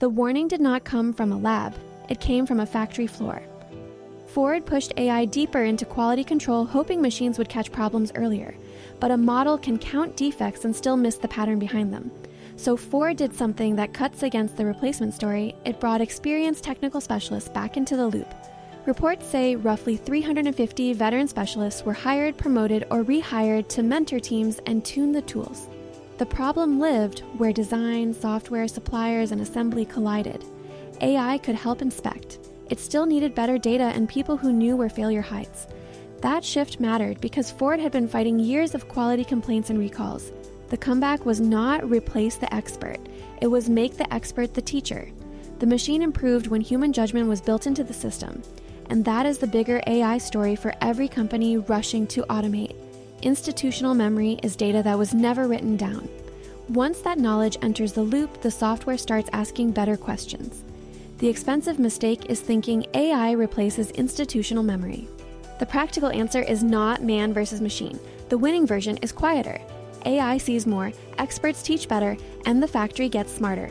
The warning did not come from a lab, it came from a factory floor. Ford pushed AI deeper into quality control, hoping machines would catch problems earlier. But a model can count defects and still miss the pattern behind them. So Ford did something that cuts against the replacement story. It brought experienced technical specialists back into the loop. Reports say roughly 350 veteran specialists were hired, promoted, or rehired to mentor teams and tune the tools. The problem lived where design, software, suppliers, and assembly collided. AI could help inspect. It still needed better data and people who knew where failure hides. That shift mattered because Ford had been fighting years of quality complaints and recalls. The comeback was not replace the expert, it was make the expert the teacher. The machine improved when human judgment was built into the system. And that is the bigger AI story for every company rushing to automate. Institutional memory is data that was never written down. Once that knowledge enters the loop, the software starts asking better questions. The expensive mistake is thinking AI replaces institutional memory. The practical answer is not man versus machine. The winning version is quieter. AI sees more, experts teach better, and the factory gets smarter.